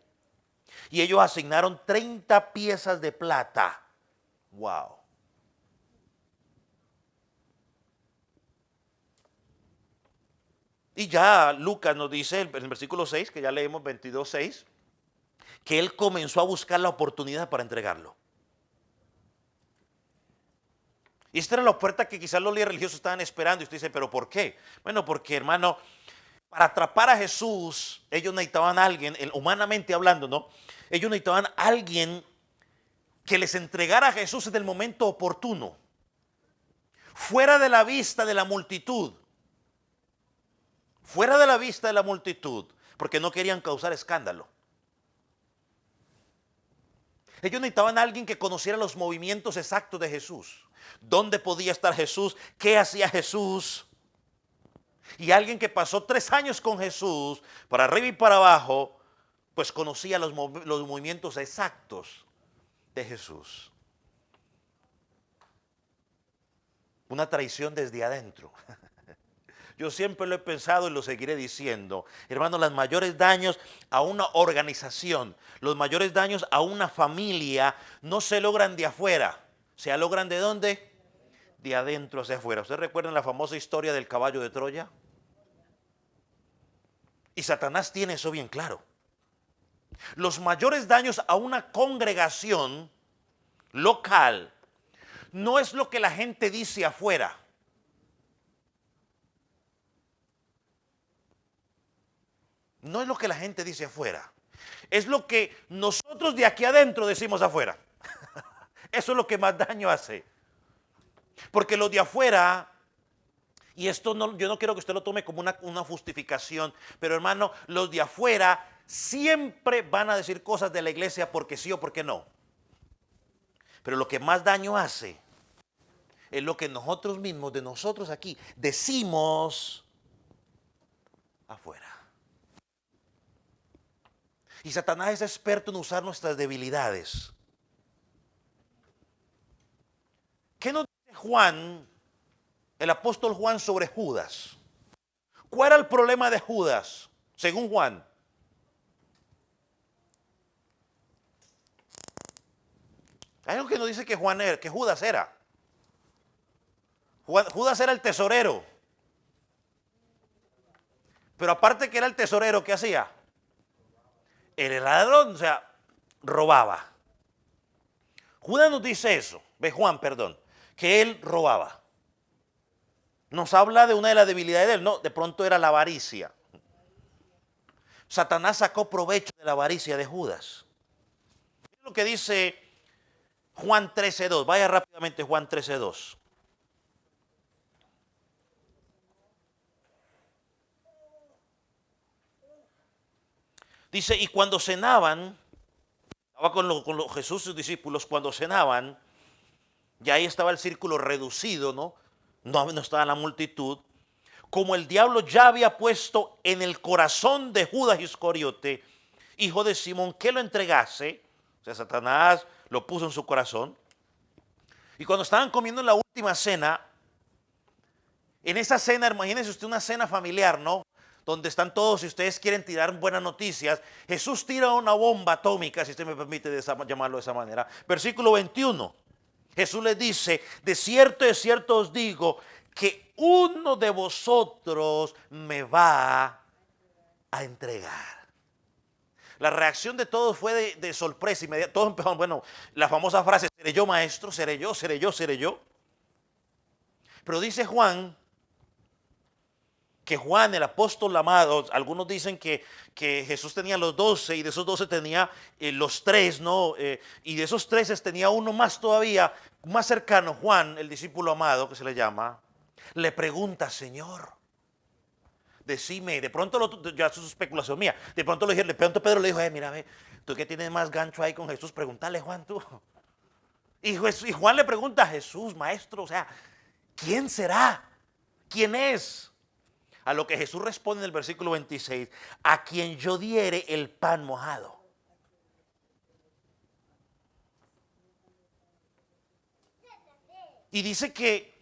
Y ellos asignaron 30 piezas de plata. Wow. Y ya Lucas nos dice en el versículo 6, que ya leemos 22, 6, que él comenzó a buscar la oportunidad para entregarlo. Y esta era la oferta que quizás los líderes religiosos estaban esperando. Y usted dice, ¿pero por qué? Bueno, porque hermano, para atrapar a Jesús, ellos necesitaban a alguien, humanamente hablando, ¿no? Ellos necesitaban a alguien que les entregara a Jesús en el momento oportuno, fuera de la vista de la multitud. Fuera de la vista de la multitud, porque no querían causar escándalo. Ellos necesitaban a alguien que conociera los movimientos exactos de Jesús. ¿Dónde podía estar Jesús? ¿Qué hacía Jesús? Y alguien que pasó 3 años con Jesús, para arriba y para abajo, pues conocía los movimientos exactos de Jesús. Una traición desde adentro. Yo siempre lo he pensado y lo seguiré diciendo. Hermanos, los mayores daños a una organización, los mayores daños a una familia no se logran de afuera. ¿Se logran de dónde? De adentro hacia afuera. ¿Ustedes recuerdan la famosa historia del caballo de Troya? Y Satanás tiene eso bien claro. Los mayores daños a una congregación local no es lo que la gente dice afuera. No es lo que la gente dice afuera. Es lo que nosotros de aquí adentro decimos afuera. Eso es lo que más daño hace. Porque los de afuera, y esto no, yo no quiero que usted lo tome como una justificación, pero hermano, los de afuera siempre van a decir cosas de la iglesia porque sí o porque no. Pero lo que más daño hace es lo que nosotros mismos, de nosotros aquí, decimos afuera. Y Satanás es experto en usar nuestras debilidades. ¿Qué nos dice Juan, el apóstol Juan, sobre Judas? ¿Cuál era el problema de Judas, según Juan? Hay algo que nos dice que que Judas era. Judas era el tesorero. Pero aparte que era el tesorero, ¿qué hacía? Era el ladrón, o sea, robaba. Judas nos dice eso, Juan, perdón, que él robaba. Nos habla de una de las debilidades de él, no, de pronto era la avaricia. Satanás sacó provecho de la avaricia de Judas. Es lo que dice Juan 13:2. Vaya rápidamente Juan 13:2. Dice, y cuando cenaban, estaba con Jesús y sus discípulos, cuando cenaban, ya ahí estaba el círculo reducido, ¿no? No estaba la multitud. Como el diablo ya había puesto en el corazón de Judas Iscariote, hijo de Simón, que lo entregase, o sea, Satanás lo puso en su corazón. Y cuando estaban comiendo en la última cena, en esa cena, imagínense usted una cena familiar, ¿no? Donde están todos, si ustedes quieren tirar buenas noticias, Jesús tira una bomba atómica, si usted me permite llamarlo de esa manera. Versículo 21. Jesús les dice, de cierto os digo, que uno de vosotros me va a entregar. La reacción de todos fue de sorpresa. Todos empezaron, bueno, la famosa frase, seré yo maestro, seré yo, seré yo, seré yo. Pero dice Juan, que Juan, el apóstol amado, algunos dicen que Jesús tenía los 12 y de esos 12 tenía los 3, ¿no? Y de esos 13 tenía uno más todavía, más cercano, Juan, el discípulo amado que se le llama, le pregunta, Señor, decime, de pronto, ya eso es especulación mía, de pronto Pedro le dijo, mira, tú que tienes más gancho ahí con Jesús, pregúntale, Juan, tú. Y Juan le pregunta a Jesús, maestro, o sea, ¿quién será? ¿Quién es? A lo que Jesús responde en el versículo 26, a quien yo diere el pan mojado. Y dice que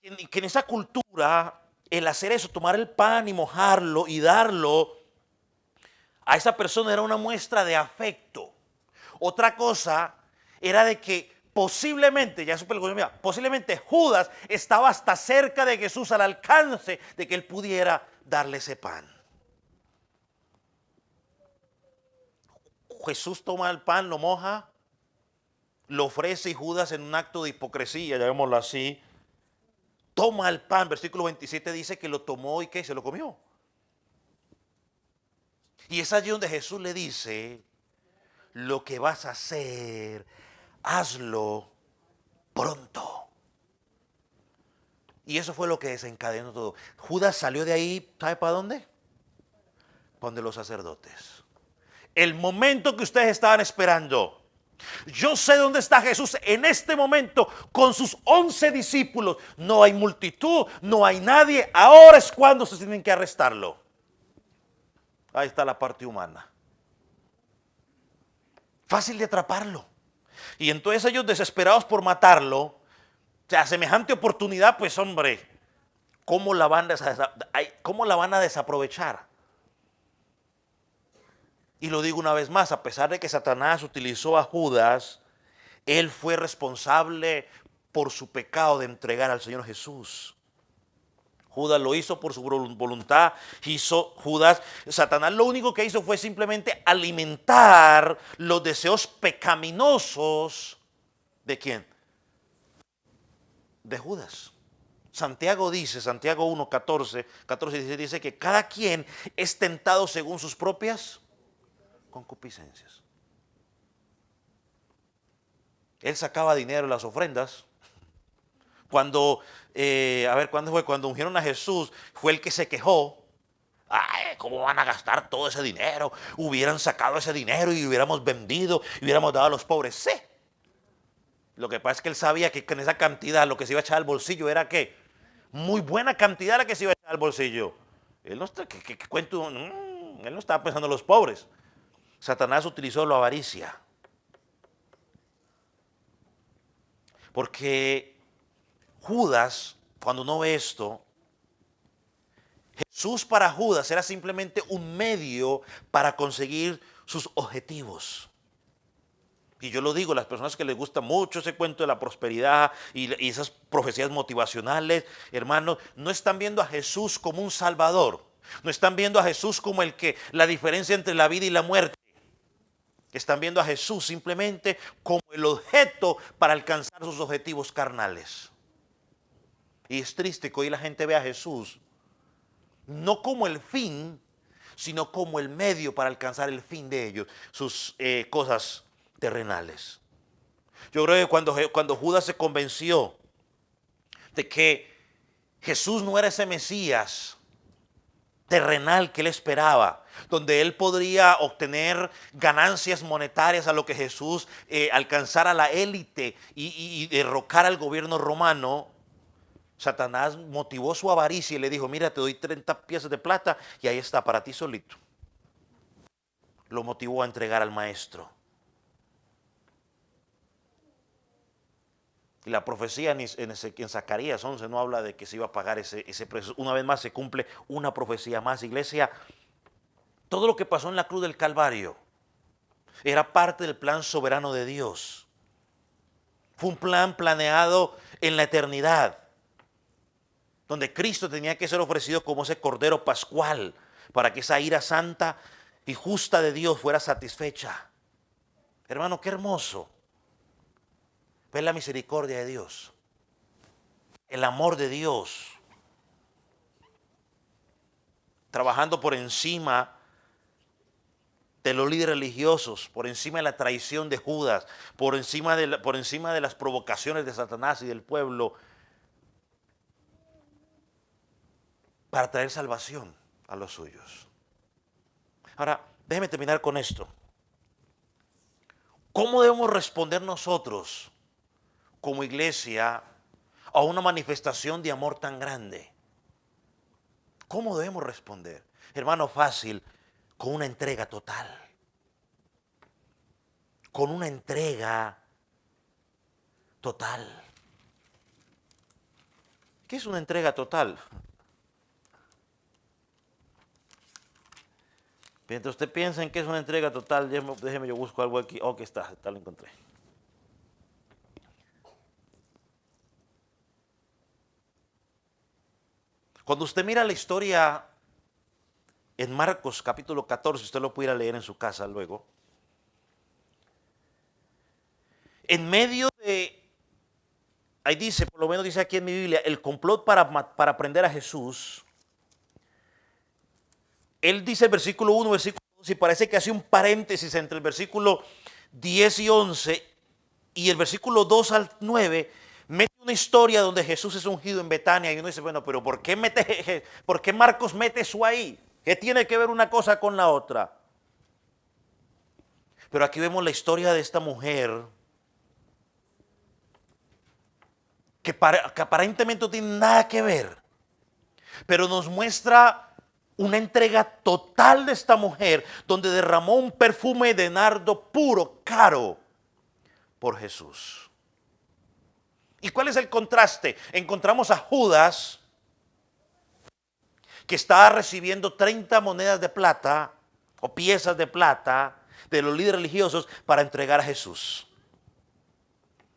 en esa cultura, el hacer eso, tomar el pan y mojarlo y darlo a esa persona era una muestra de afecto. Otra cosa era de que posiblemente, ya supe posiblemente Judas estaba hasta cerca de Jesús al alcance de que él pudiera darle ese pan. Jesús toma el pan, lo moja, lo ofrece y Judas en un acto de hipocresía, llamémoslo así, toma el pan, versículo 27 dice que lo tomó y que se lo comió. Y es allí donde Jesús le dice, lo que vas a hacer, hazlo pronto. Y eso fue lo que desencadenó todo. Judas salió de ahí, ¿sabe para dónde? Para donde los sacerdotes. El momento que ustedes estaban esperando. Yo sé dónde está Jesús en este momento con sus 11 discípulos. No hay multitud, no hay nadie. Ahora es cuando se tienen que arrestarlo. Ahí está la parte humana. Fácil de atraparlo. Y entonces ellos desesperados por matarlo, o sea, semejante oportunidad, pues hombre, ¿cómo la van a desaprovechar? Y lo digo una vez más, a pesar de que Satanás utilizó a Judas, él fue responsable por su pecado de entregar al Señor Jesús. Judas lo hizo por su voluntad, Satanás lo único que hizo fue simplemente alimentar los deseos pecaminosos, ¿de quién? De Judas. Santiago 1, 14, 16 dice que cada quien es tentado según sus propias concupiscencias. Él sacaba dinero de las ofrendas. Cuando, ¿cuándo fue? Cuando ungieron a Jesús, fue el que se quejó. Ay, ¿cómo van a gastar todo ese dinero? Hubieran sacado ese dinero y hubiéramos vendido y hubiéramos dado a los pobres. Sí. Lo que pasa es que él sabía que con esa cantidad lo que se iba a echar al bolsillo era ¿qué? Muy buena cantidad la que se iba a echar al bolsillo. Él no está, ¿qué cuento? Él no estaba pensando en los pobres. Satanás utilizó la avaricia. Porque Judas, cuando uno ve esto, Jesús para Judas era simplemente un medio para conseguir sus objetivos. Y yo lo digo, las personas que les gusta mucho ese cuento de la prosperidad y esas profecías motivacionales, hermanos, no están viendo a Jesús como un salvador. No están viendo a Jesús como la diferencia entre la vida y la muerte. Están viendo a Jesús simplemente como el objeto para alcanzar sus objetivos carnales. Y es triste que hoy la gente ve a Jesús no como el fin, sino como el medio para alcanzar el fin de ellos, sus cosas terrenales. Yo creo que cuando Judas se convenció de que Jesús no era ese Mesías terrenal que él esperaba, donde él podría obtener ganancias monetarias a lo que Jesús alcanzara la élite y derrocar al gobierno romano, Satanás motivó su avaricia y le dijo, mira, te doy 30 piezas de plata y ahí está, para ti solito. Lo motivó a entregar al maestro. Y la profecía en Zacarías 11 no habla de que se iba a pagar ese precio. Una vez más se cumple una profecía más. Iglesia, todo lo que pasó en la cruz del Calvario era parte del plan soberano de Dios. Fue un plan planeado en la eternidad, donde Cristo tenía que ser ofrecido como ese cordero pascual para que esa ira santa y justa de Dios fuera satisfecha. Hermano, qué hermoso ver la misericordia de Dios, el amor de Dios, trabajando por encima de los líderes religiosos, por encima de la traición de Judas, por encima de las provocaciones de Satanás y del pueblo, para traer salvación a los suyos. Ahora, déjeme terminar con esto. ¿Cómo debemos responder nosotros como iglesia a una manifestación de amor tan grande? ¿Cómo debemos responder? Hermano, fácil, con una entrega total. Con una entrega total. ¿Qué es una entrega total? Mientras usted piensa en qué es una entrega total, déjeme yo busco algo aquí. Oh, que está, lo encontré. Cuando usted mira la historia en Marcos capítulo 14, usted lo pudiera leer en su casa luego. En medio de, ahí dice, por lo menos dice aquí en mi Biblia, el complot para prender a Jesús. Él dice el versículo 1, versículo 2, y parece que hace un paréntesis entre el versículo 10 y 11 y el versículo 2 al 9, mete una historia donde Jesús es ungido en Betania y uno dice, bueno, pero ¿por qué Marcos mete eso ahí? ¿Qué tiene que ver una cosa con la otra? Pero aquí vemos la historia de esta mujer que aparentemente no tiene nada que ver, pero nos muestra una entrega total de esta mujer donde derramó un perfume de nardo puro, caro, por Jesús. ¿Y cuál es el contraste? Encontramos a Judas, que estaba recibiendo 30 monedas de plata o piezas de plata de los líderes religiosos para entregar a Jesús.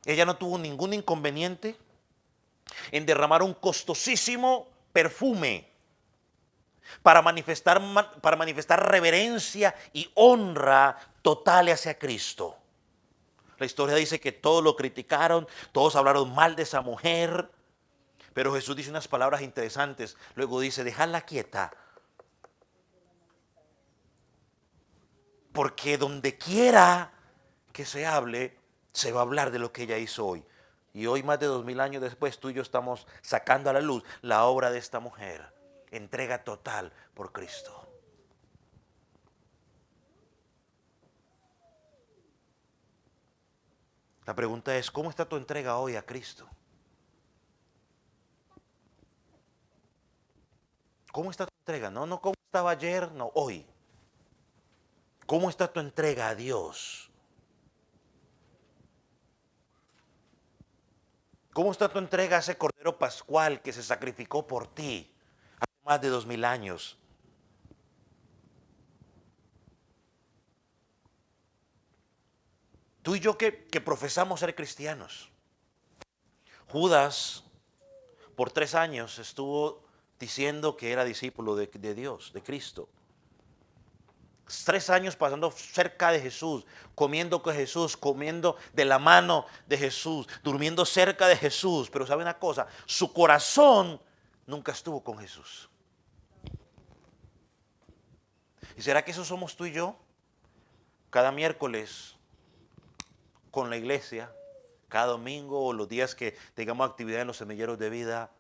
Ella no tuvo ningún inconveniente en derramar un costosísimo perfume para manifestar reverencia y honra total hacia Cristo. La historia dice que todos lo criticaron, todos hablaron mal de esa mujer, pero Jesús dice unas palabras interesantes. Luego dice, dejadla quieta, Porque donde quiera que se hable, se va a hablar de lo que ella hizo hoy. Y hoy, más de 2000 años después, tú y yo estamos sacando a la luz la obra de esta mujer. Entrega total por Cristo. La pregunta es, ¿cómo está tu entrega hoy a Cristo? ¿Cómo está tu entrega? No, no, ¿cómo estaba ayer? No, hoy. ¿Cómo está tu entrega a Dios? ¿Cómo está tu entrega a ese Cordero Pascual que se sacrificó por ti hace más de 2000 años? Tú y yo que profesamos ser cristianos. Judas por 3 años estuvo diciendo que era discípulo de Dios, de Cristo. 3 años pasando cerca de Jesús, comiendo con Jesús, comiendo de la mano de Jesús, durmiendo cerca de Jesús. Pero sabe una cosa, su corazón nunca estuvo con Jesús. ¿Y será que eso somos tú y yo? Cada miércoles con la iglesia, cada domingo o los días que tengamos actividad en los semilleros de vida.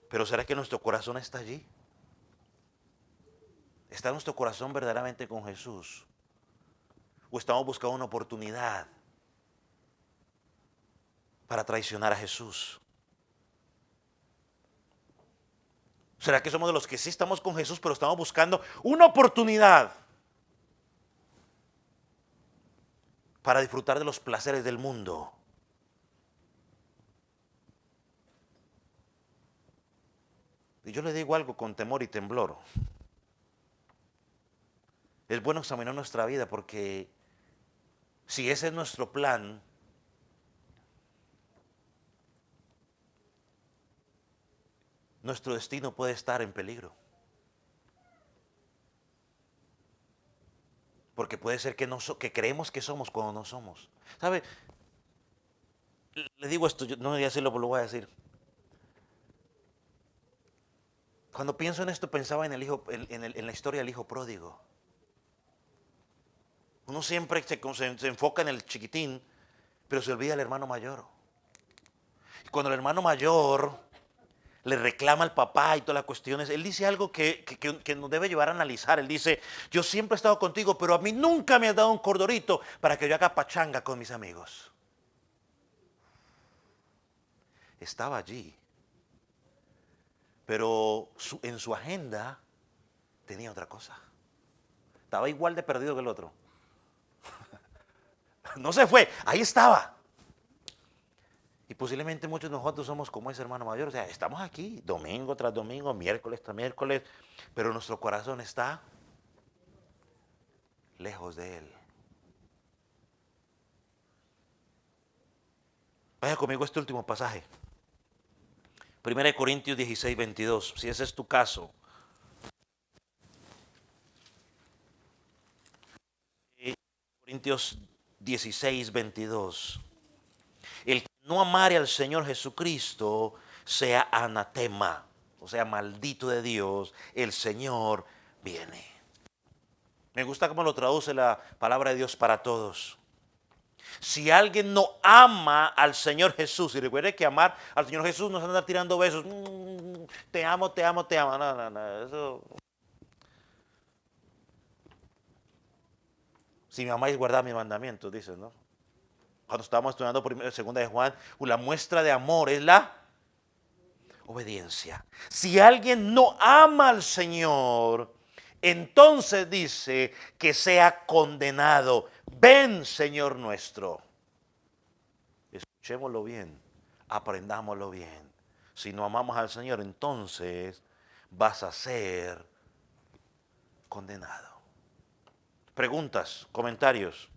Pero ¿será que nuestro corazón está allí? ¿Está nuestro corazón verdaderamente con Jesús? ¿O estamos buscando una oportunidad para traicionar a Jesús? ¿Será que somos de los que sí estamos con Jesús, pero estamos buscando una oportunidad para disfrutar de los placeres del mundo? Y yo le digo algo con temor y temblor. Es bueno examinar nuestra vida porque si ese es nuestro plan, nuestro destino puede estar en peligro. Porque puede ser que, que creemos que somos cuando no somos. ¿Sabe? Le digo esto, yo no voy a decirlo, pero lo voy a decir. Cuando pienso en esto, pensaba en el hijo, en la historia del hijo pródigo. Uno siempre se enfoca en el chiquitín, pero se olvida del hermano mayor. Y cuando el hermano mayor le reclama al papá y todas las cuestiones, él dice algo que nos debe llevar a analizar. Él dice, yo siempre he estado contigo, pero a mí nunca me has dado un cordorito para que yo haga pachanga con mis amigos. Estaba allí, pero en su agenda tenía otra cosa. Estaba igual de perdido que el otro. No se fue, ahí estaba. Y posiblemente muchos de nosotros somos como ese hermano mayor. O sea, estamos aquí domingo tras domingo, miércoles tras miércoles, pero nuestro corazón está lejos de Él. Vaya conmigo a este último pasaje. 1 Corintios 16, 22. Si ese es tu caso. Corintios 16, 22. El que no amare al Señor Jesucristo sea anatema, o sea, maldito de Dios, el Señor viene. Me gusta cómo lo traduce la palabra de Dios para todos. Si alguien no ama al Señor Jesús, y recuerde que amar al Señor Jesús no es andar tirando besos, te amo, te amo, te amo, no, no, no, eso. Si me amáis, guardad mis mandamientos, dice, ¿no? Cuando estábamos estudiando segunda de Juan, la muestra de amor es la obediencia. Si alguien no ama al Señor, entonces dice que sea condenado. Ven, Señor nuestro. Escuchémoslo bien, aprendámoslo bien. Si no amamos al Señor, entonces vas a ser condenado. Preguntas, comentarios.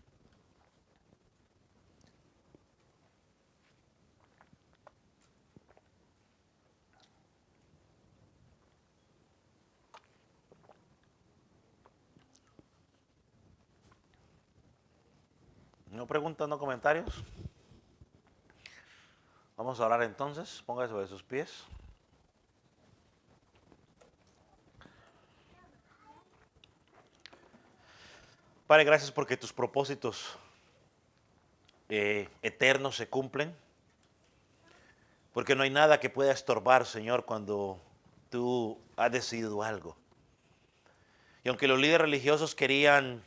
¿No preguntas, no comentarios? Vamos a orar entonces. Póngase sobre sus pies. Padre, gracias porque tus propósitos eternos se cumplen, porque no hay nada que pueda estorbar, Señor, cuando tú has decidido algo. Y aunque los líderes religiosos querían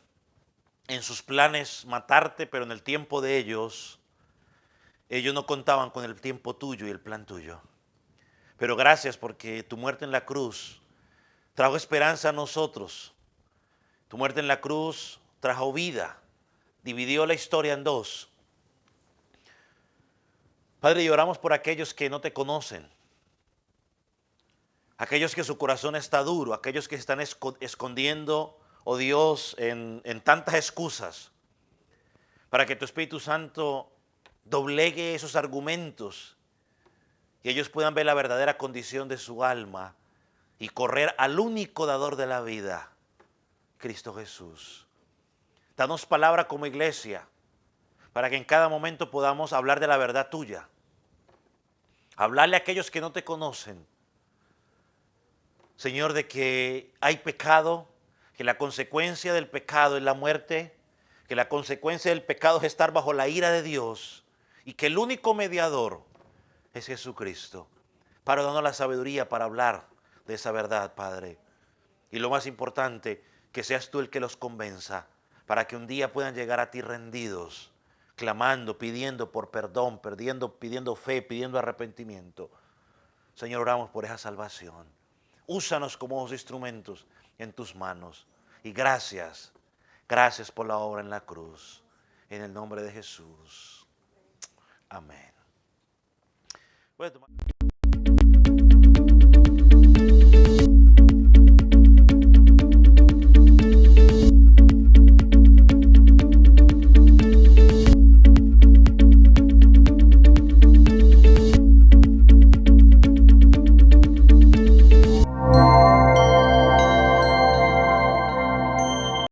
en sus planes matarte, pero en el tiempo de ellos no contaban con el tiempo tuyo y el plan tuyo. Pero gracias porque tu muerte en la cruz trajo esperanza a nosotros. Tu muerte en la cruz trajo vida, dividió la historia en dos. Padre, lloramos por aquellos que no te conocen, aquellos que su corazón está duro, aquellos que están escondiendo, oh Dios, en tantas excusas, para que tu Espíritu Santo doblegue esos argumentos y ellos puedan ver la verdadera condición de su alma y correr al único dador de la vida, Cristo Jesús. Danos palabra como iglesia para que en cada momento podamos hablar de la verdad tuya. Hablarle a aquellos que no te conocen, Señor, de que hay pecado, que la consecuencia del pecado es la muerte, que la consecuencia del pecado es estar bajo la ira de Dios y que el único mediador es Jesucristo. Para darnos la sabiduría para hablar de esa verdad, Padre. Y lo más importante, que seas tú el que los convenza para que un día puedan llegar a ti rendidos, clamando, pidiendo por perdón, pidiendo fe, pidiendo arrepentimiento. Señor, oramos por esa salvación. Úsanos como los instrumentos en tus manos. Y gracias, gracias por la obra en la cruz. En el nombre de Jesús. Amén. Puede tomar.